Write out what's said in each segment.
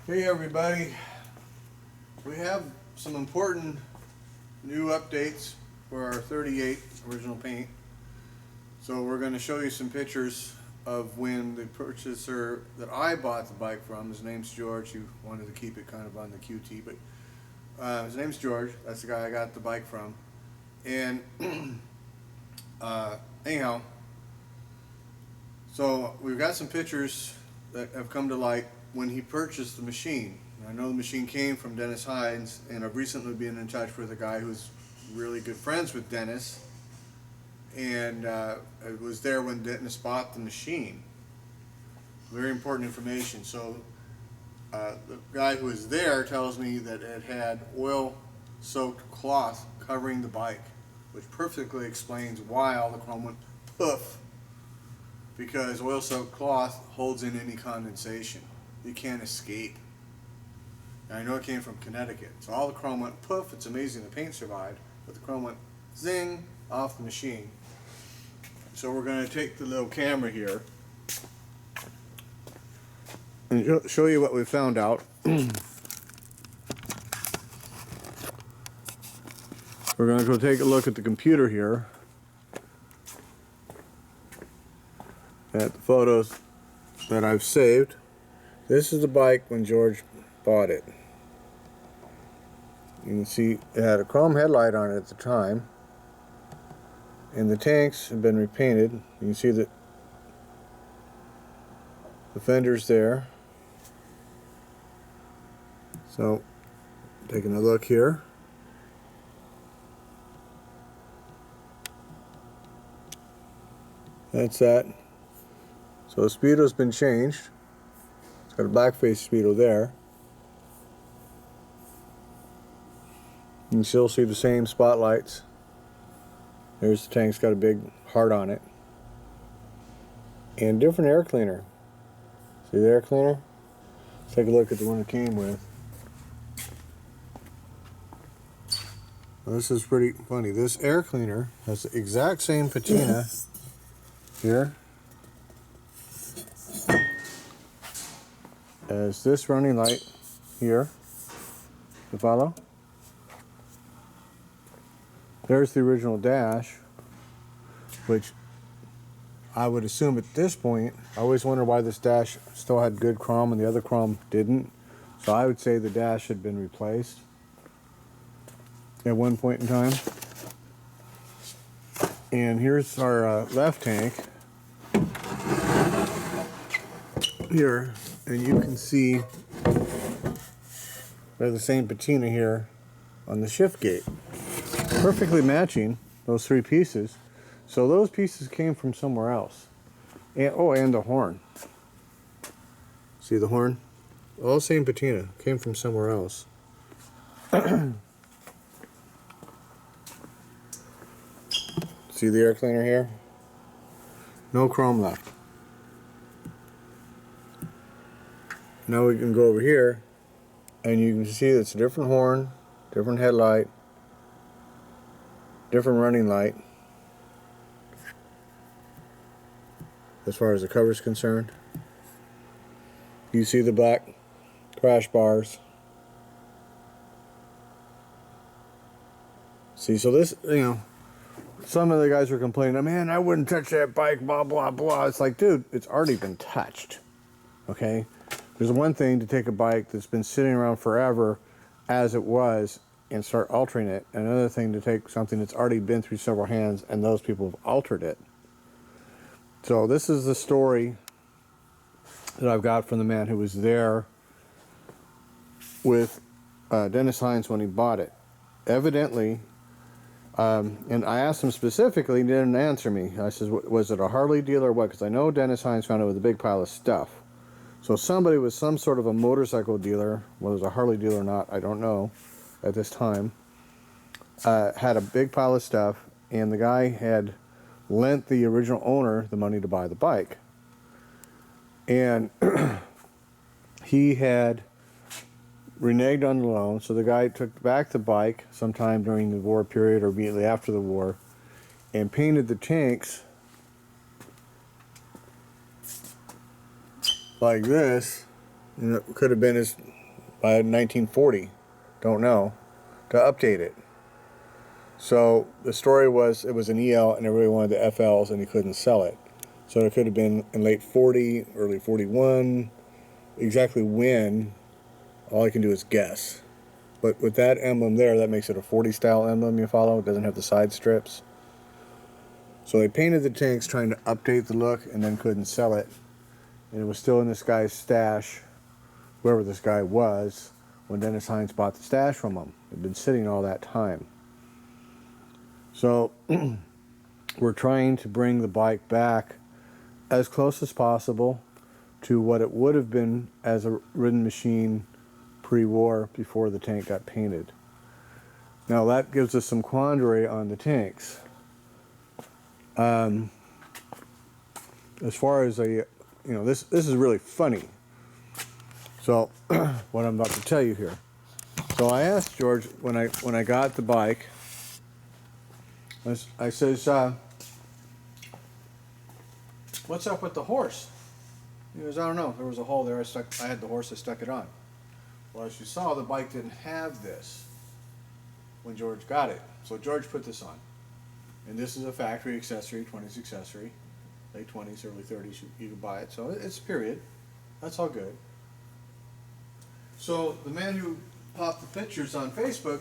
Hey everybody, we have some important new updates for our 38 original paint. So we're going to show you some pictures of when the purchaser that I bought the bike from, his name's George, he wanted to keep it kind of on the QT, but his name's George, that's the guy I got the bike from. And anyhow, so we've got some pictures that have come to light when he purchased the machine. I know the machine came from Dennis Hines, and I've recently been in touch with a guy who's really good friends with Dennis, and it was there when Dennis bought the machine. Very important information. So the guy who was there tells me that it had oil-soaked cloth covering the bike, which perfectly explains why all the chrome went poof, because oil-soaked cloth holds in any condensation. You can't escape. And I know it came from Connecticut. So all the chrome went poof. It's amazing the paint survived, but the chrome went zing off the machine. So we're going to take the little camera here and show you what we found out. We're going to go take a look at the computer here at the photos that I've saved. This is the bike when George bought it. You can see it had a chrome headlight on it at the time, and the tanks have been repainted. You can see that the fender's there. So, taking a look here. That's that. So the speedo's been changed. It's got a black face speedo there. You can still see the same spotlights. There's the tank's got a big heart on it. And different air cleaner. See the air cleaner? Let's take a look at the one it came with. Well, this is pretty funny. This air cleaner has the exact same patina here as this running light here. You follow? There's the original dash, which I would assume at this point, I always wonder why this dash still had good chrome and the other chrome didn't. So I would say the dash had been replaced at one point in time. And here's our left tank here, and you can see they're the same patina here on the shift gate. Perfectly matching those three pieces. So those pieces came from somewhere else. And and the horn. See the horn? All same patina. Came from somewhere else. See the air cleaner here? No chrome left. Now we can go over here, and you can see it's a different horn, different headlight, different running light as far as the cover is concerned. You see the black crash bars. See, so this, some of the guys were complaining, man, I wouldn't touch that bike, blah, blah, blah. It's like, dude, it's already been touched, okay? There's one thing to take a bike that's been sitting around forever as it was and start altering it. Another thing to take something that's already been through several hands and those people have altered it. So this is the story that I've got from the man who was there with Dennis Hines when he bought it. Evidently, and I asked him specifically, he didn't answer me. I said, was it a Harley dealer or what? Because I know Dennis Hines found it with a big pile of stuff. So somebody was some sort of a motorcycle dealer, whether it was a Harley dealer or not, I don't know at this time, had a big pile of stuff, and the guy had lent the original owner the money to buy the bike. And he had reneged on the loan, so the guy took back the bike sometime during the war period or immediately after the war and painted the tanks like this You know, it could have been as by 1940, don't know, to update it. So the story was it was an EL and everybody wanted the FLs and he couldn't sell it. So it could have been in late 40, early 41. Exactly when, all I can do is guess. But with that emblem there, that makes it a 40 style emblem, you follow? It doesn't have the side strips. So they painted the tanks trying to update the look and then couldn't sell it. And it was still in this guy's stash, whoever this guy was, when Dennis Hines bought the stash from him. It had been sitting all that time. So we're trying to bring the bike back as close as possible to what it would have been as a ridden machine pre-war before the tank got painted. Now that gives us some quandary on the tanks. As far as this is really funny. So what I'm about to tell you here. So I asked George when I got the bike. I says, "What's up with the horse?" He goes, "I don't know. There was a hole there. I had the horse. I stuck it on." Well, as you saw, the bike didn't have this when George got it. So George put this on. And this is a factory accessory, 20s accessory. Late 20s, early 30s, you can buy it. So it's period. That's all good. So the man who popped the pictures on Facebook,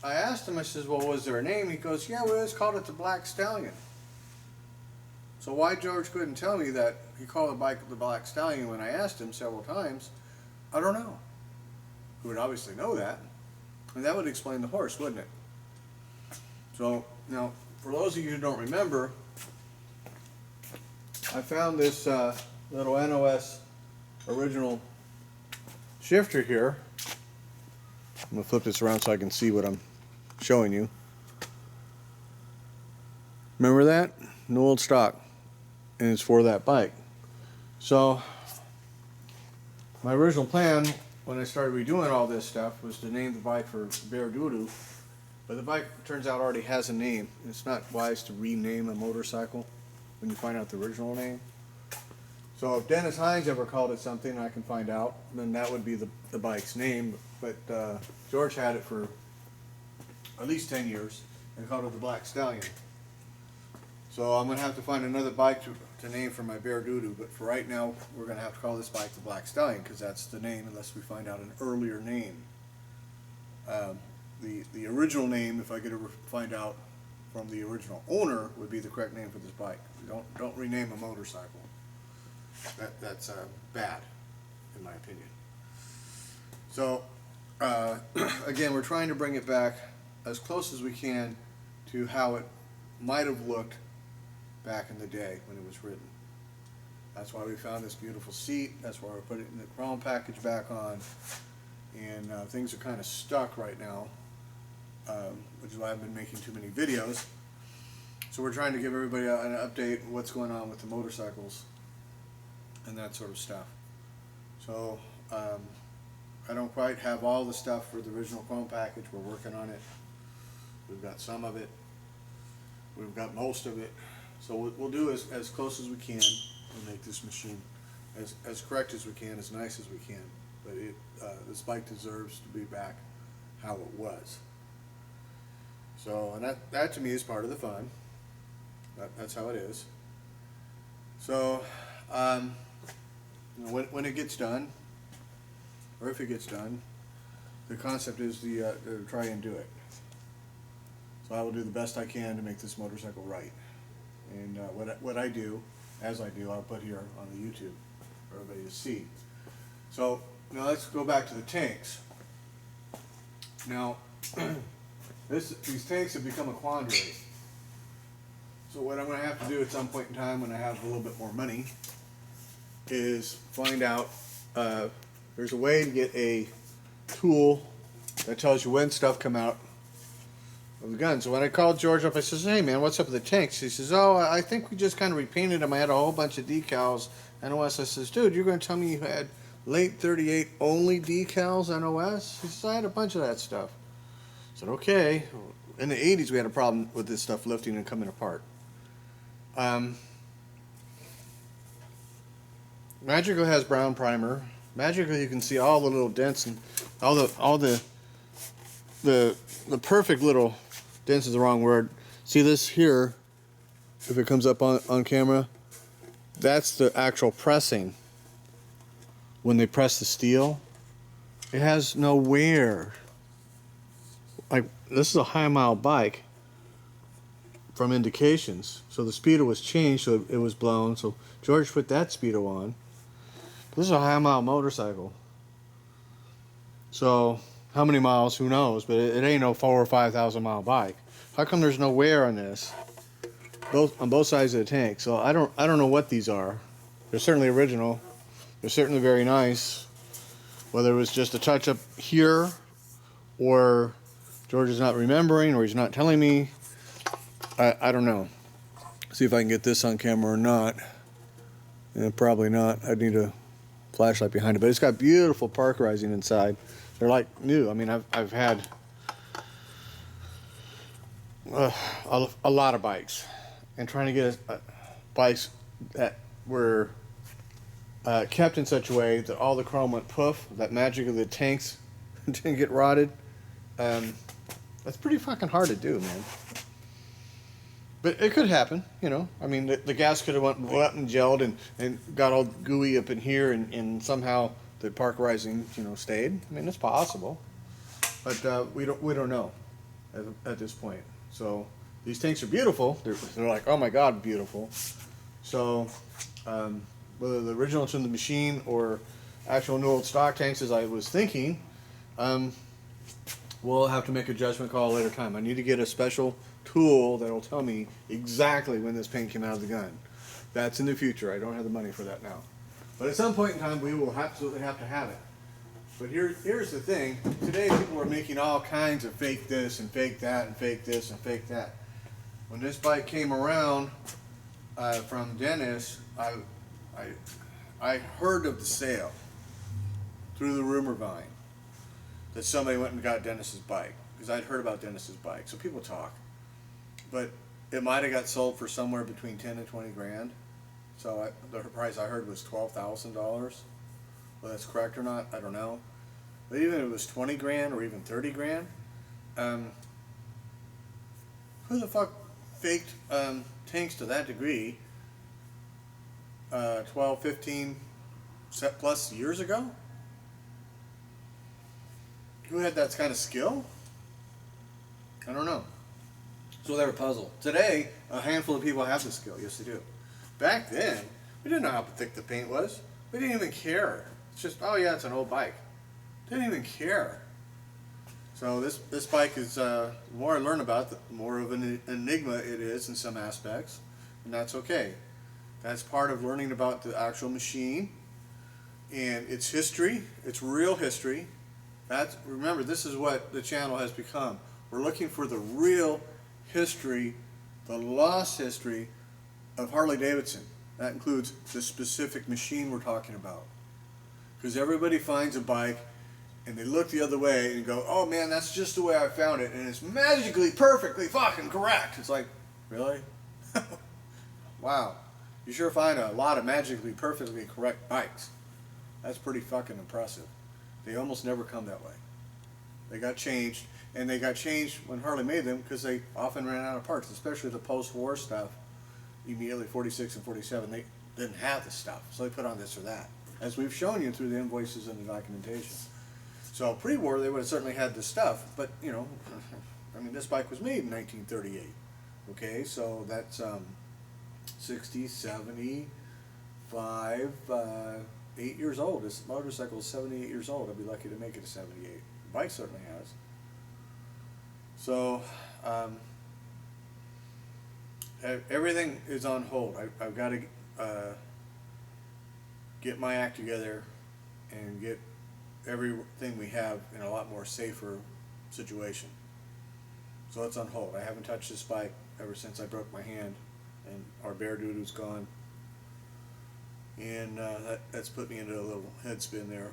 I asked him, I says, "Well, was there a name?" He goes, "Yeah, we always called it the Black Stallion." So why George couldn't tell me that he called the bike the Black Stallion when I asked him several times, I don't know. He would obviously know that. And that would explain the horse, wouldn't it? So, now, for those of you who don't remember, I found this little NOS original shifter here. I'm going to flip this around so I can see what I'm showing you. Remember that? No old stock. And it's for that bike. So, my original plan when I started redoing all this stuff was to name the bike for Bear Doodoo. But the bike, turns out, already has a name. It's not wise to rename a motorcycle when you find out the original name. So if Dennis Hines ever called it something, I can find out, then that would be the bike's name. But George had it for at least 10 years and called it the Black Stallion. So I'm going to have to find another bike to name for my Bear Doodoo. But for right now, we're going to have to call this bike the Black Stallion because that's the name unless we find out an earlier name. The original name, if I could ever find out from the original owner, would be the correct name for this bike. Don't rename a motorcycle. That's bad, in my opinion. So again, we're trying to bring it back as close as we can to how it might have looked back in the day when it was ridden. That's why we found this beautiful seat. That's why we put it in the chrome package back on. And things are kind of stuck right now, which is why I've been making too many videos. So we're trying to give everybody an update on what's going on with the motorcycles and that sort of stuff. So I don't quite have all the stuff for the original chrome package. We're working on it. We've got some of it. We've got most of it. So we'll do as close as we can and make this machine as correct as we can, as nice as we can. But this bike deserves to be back how it was. So, and that to me is part of the fun. That's how it is. So, when it gets done, or if it gets done, the concept is to try and do it. So I will do the best I can to make this motorcycle right. And what I do, as I do, I'll put here on the YouTube for everybody to see. So now let's go back to the tanks. Now, these tanks have become a quandary. So what I'm going to have to do at some point in time when I have a little bit more money is find out, there's a way to get a tool that tells you when stuff come out of the gun. So when I called George up, I says, "Hey man, what's up with the tanks?" He says, "Oh, I think we just kind of repainted them. I had a whole bunch of decals, NOS." I says, "Dude, you're going to tell me you had late 38 only decals, NOS?" He says, "I had a bunch of that stuff." I said, "Okay." In the 80s, we had a problem with this stuff lifting and coming apart. Magical has brown primer. magically you can see all the little dents and all the perfect little dents is the wrong word. See this here? If it comes up on camera, that's the actual pressing. When they press the steel, it has no wear. Like, this is a high mile bike from indications. So the speedo was changed, so it was blown. So George put that speedo on. This is a high mile motorcycle. So how many miles? Who knows? But it ain't no 4,000 or 5,000 mile bike. How come there's no wear on this? On both sides of the tank. So I don't know what these are. They're certainly original. They're certainly very nice. Whether it was just a touch up here, or George is not remembering, or he's not telling me, I don't know. See if I can get this on camera or not. Probably not. I'd need a flashlight behind it, but it's got beautiful parkerizing inside. They're like new. I mean, I've had a lot of bikes, and trying to get bikes that were kept in such a way that all the chrome went poof, that magic of the tanks didn't get rotted. That's pretty fucking hard to do, man. But it could happen, you know. I mean, the gas could have went wet and gelled and got all gooey up in here, and somehow the parkerizing, you know, stayed. I mean, it's possible, but we don't know at this point. So these tanks are beautiful. They're like, oh my god, beautiful. So whether the originals from the machine or actual new old stock tanks, as I was thinking, we'll have to make a judgment call later time. I need to get a special tool that'll tell me exactly when this paint came out of the gun. That's in the future. I don't have the money for that now. But at some point in time, we will absolutely have to have it. But here's the thing. Today, people are making all kinds of fake this and fake that and fake this and fake that. When this bike came around from Dennis, I heard of the sale through the rumor vine that somebody went and got Dennis's bike, because I'd heard about Dennis's bike. So people talk. But it might have got sold for somewhere between 10 and 20 grand. So the price I heard was $12,000. Whether that's correct or not, I don't know. But even if it was 20 grand or even 30 grand, who the fuck faked tanks to that degree 12, 15 plus years ago? Who had that kind of skill? I don't know. So they were puzzled. Today, a handful of people have the skill. Yes, they do. Back then, we didn't know how thick the paint was. We didn't even care. It's just, oh yeah, it's an old bike. Didn't even care. So this bike is, the more I learn about it, the more of an enigma it is in some aspects. And that's okay. That's part of learning about the actual machine and its history, its real history. Remember, this is what the channel has become. We're looking for the real history, the lost history of Harley Davidson. That includes the specific machine we're talking about. Because everybody finds a bike and they look the other way and go, oh man, that's just the way I found it, and it's magically perfectly fucking correct. It's like, really? Wow. You sure find a lot of magically perfectly correct bikes. That's pretty fucking impressive. They almost never come that way. They got changed, and they got changed when Harley made them because they often ran out of parts, especially the post-war stuff. Immediately 46 and 47, they didn't have the stuff, so they put on this or that, as we've shown you through the invoices and the documentation. So pre-war, they would have certainly had the stuff, but you know, I mean, this bike was made in 1938. Okay, so that's 60, 75, 8 years old. This motorcycle is 78 years old. I'd be lucky to make it to 78. The bike certainly has. So everything is on hold. I've got to get my act together and get everything we have in a lot more safer situation. So it's on hold. I haven't touched this bike ever since I broke my hand and our bear doodoo's gone. And that's put me into a little head spin there.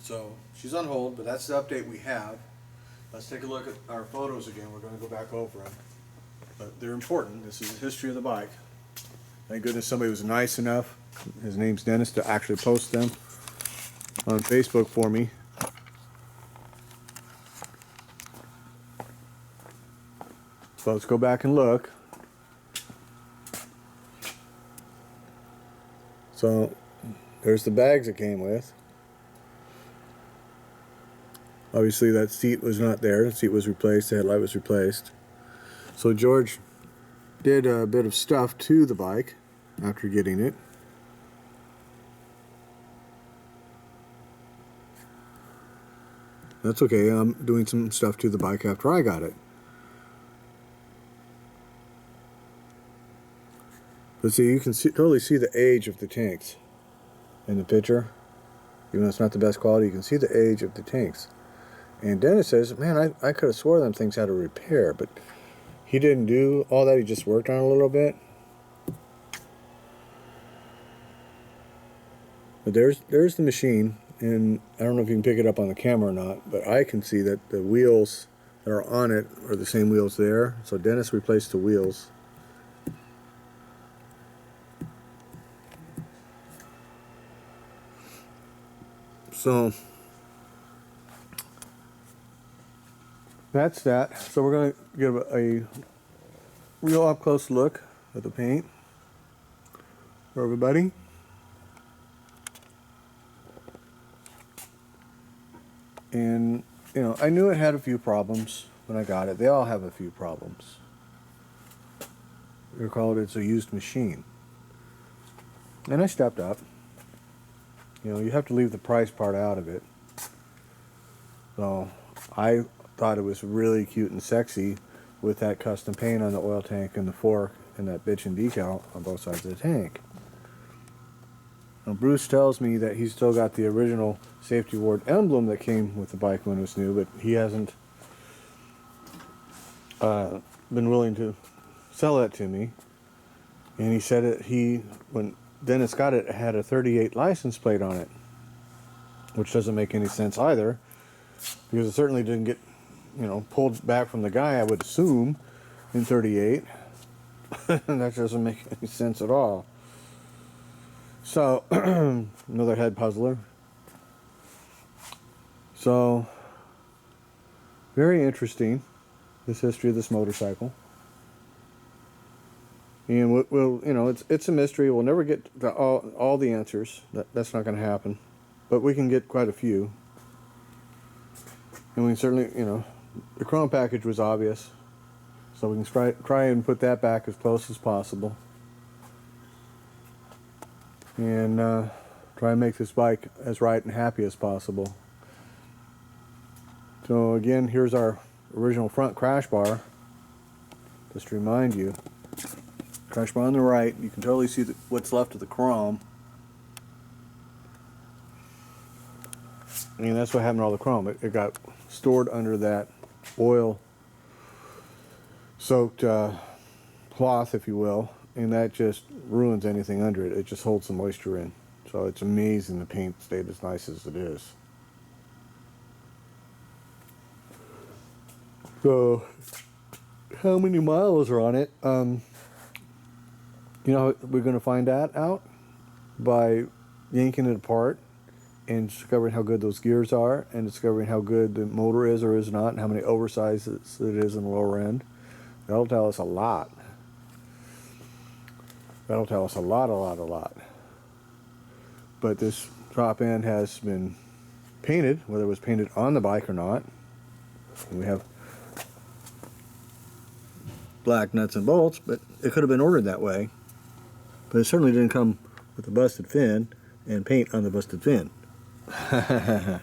So she's on hold, but that's the update we have. Let's take a look at our photos again. We're going to go back over them. But they're important. This is the history of the bike. Thank goodness somebody was nice enough, his name's Dennis, to actually post them on Facebook for me. So let's go back and look. So there's the bags it came with. Obviously that seat was not there. The seat was replaced, the headlight was replaced. So George did a bit of stuff to the bike after getting it. That's okay, I'm doing some stuff to the bike after I got it. But see, you can totally see the age of the tanks in the picture. Even though it's not the best quality, you can see the age of the tanks. And Dennis says, man, I could have swore them things had a repair, but he didn't do all that. He just worked on it a little bit. But there's the machine, and I don't know if you can pick it up on the camera or not, but I can see that the wheels that are on it are the same wheels there. So Dennis replaced the wheels. So that's that. So we're going to give a real up close look at the paint for everybody. And you know, I knew it had a few problems when I got it. They all have a few problems. They're called, it's a used machine. And I stepped up. You know, you have to leave the price part out of it. So I thought it was really cute and sexy with that custom paint on the oil tank and the fork and that bitchin' decal on both sides of the tank. Now Bruce tells me that he's still got the original safety award emblem that came with the bike when it was new, but he hasn't been willing to sell that to me. And he said that when Dennis got it, it had a 38 license plate on it, which doesn't make any sense either, because it certainly didn't get, you know, pulled back from the guy, I would assume, in 38. That doesn't make any sense at all. So, another head puzzler. So, very interesting, this history of this motorcycle. And we'll, you know, it's a mystery. We'll never get all the answers. That's not going to happen. But we can get quite a few. And we can certainly, you know, the chrome package was obvious. So we can try and put that back as close as possible. And try and make this bike as right and happy as possible. So again, here's our original front crash bar. Just to remind you. Crash bar on the right, you can totally see what's left of the chrome. I mean, that's what happened to all the chrome. It got stored under that oil-soaked cloth, if you will, and that just ruins anything under it. It just holds the moisture in. So it's amazing the paint stayed as nice as it is. So, how many miles are on it? You know, we're going to find that out by yanking it apart and discovering how good those gears are and discovering how good the motor is or is not and how many oversizes it is in the lower end. That'll tell us a lot. That'll tell us a lot. But this top end has been painted, whether it was painted on the bike or not. And we have black nuts and bolts, but it could have been ordered that way. But it certainly didn't come with a busted fin and paint on the busted fin. That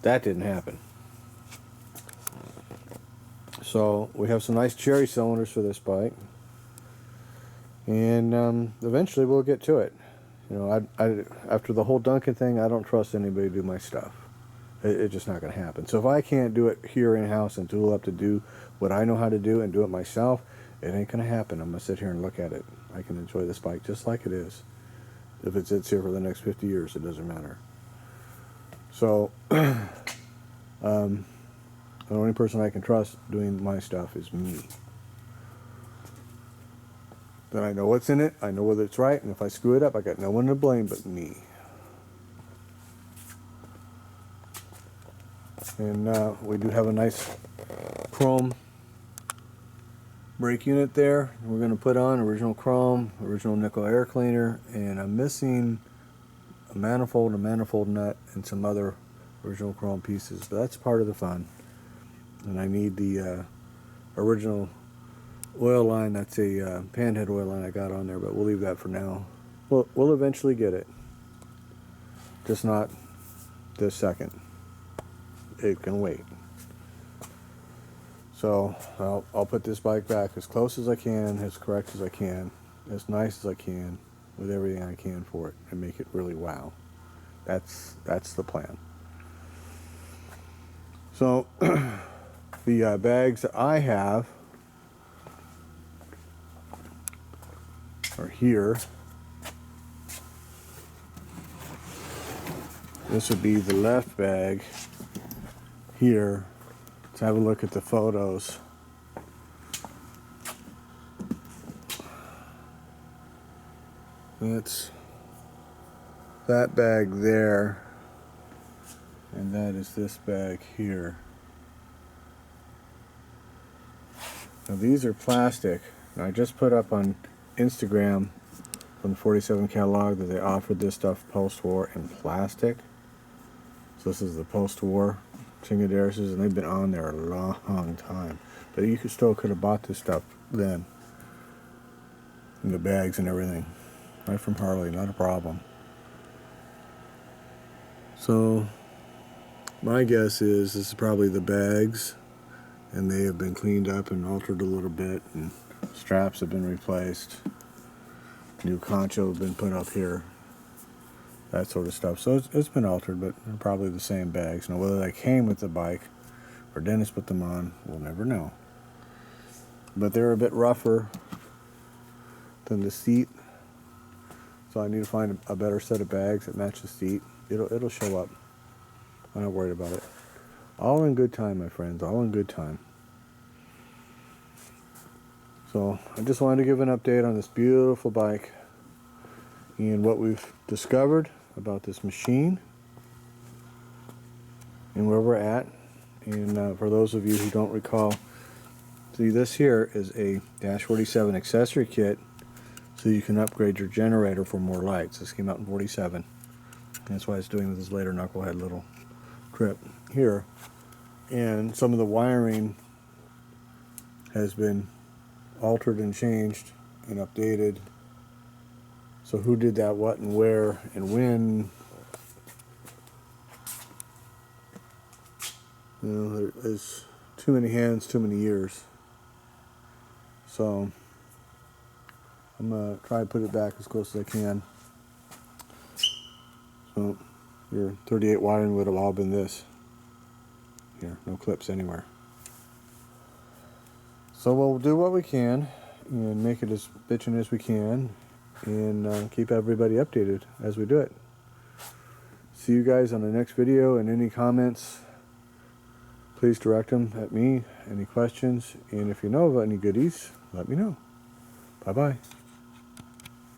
didn't happen. So we have some nice cherry cylinders for this bike. And eventually we'll get to it. You know, after the whole Duncan thing, I don't trust anybody to do my stuff. It's just not going to happen. So if I can't do it here in-house and tool up to do what I know how to do and do it myself, it ain't going to happen. I'm going to sit here and look at it. I can enjoy this bike just like it is. If it sits here for the next 50 years, it doesn't matter. So, the only person I can trust doing my stuff is me. Then I know what's in it, I know whether it's right, and if I screw it up, I got no one to blame but me. And we do have a nice chrome brake unit there. We're going to put on original chrome, original nickel air cleaner, and I'm missing a manifold nut, and some other original chrome pieces. But that's part of the fun. And I need the original oil line. That's a panhead oil line I got on there, but we'll leave that for now. We'll eventually get it. Just not this second. It can wait. So I'll put this bike back as close as I can, as correct as I can, as nice as I can, with everything I can for it, and make it really wow. That's the plan. So the bags that I have are here. This would be the left bag here. Let's have a look at the photos. That's that bag there, and that is this bag here. Now these are plastic. Now, I just put up on Instagram from the 47 catalog that they offered this stuff post-war in plastic. So this is the post-war Chingaderas, and they've been on there a long time. But you still could have bought this stuff then, in the bags and everything, right from Harley, not a problem. So my guess is this is probably the bags, and they have been cleaned up and altered a little bit, and straps have been replaced, new concho have been put up here, that sort of stuff. So it's been altered, but they're probably the same bags. Now whether they came with the bike or Dennis put them on, we'll never know. But they're a bit rougher than the seat, so I need to find a better set of bags that match the seat. It'll show up. I'm not worried about it. All in good time, my friends, all in good time. So I just wanted to give an update on this beautiful bike and what we've discovered about this machine and where we're at. And for those of you who don't recall, see, this here is a Dash 47 accessory kit, so you can upgrade your generator for more lights. This came out in 47. That's why it's doing this later Knucklehead little trip here. And some of the wiring has been altered and changed and updated. So who did that, what, and where, and when? You know, there's too many hands, too many years. So I'm going to try to put it back as close as I can. So your 38 wiring would have all been this. Here, no clips anywhere. So we'll do what we can and make it as bitchin' as we can, and keep everybody updated as we do it. See you guys on the next video, and any comments, please direct them at me. Any questions, and if you know of any goodies, let me know. Bye-bye.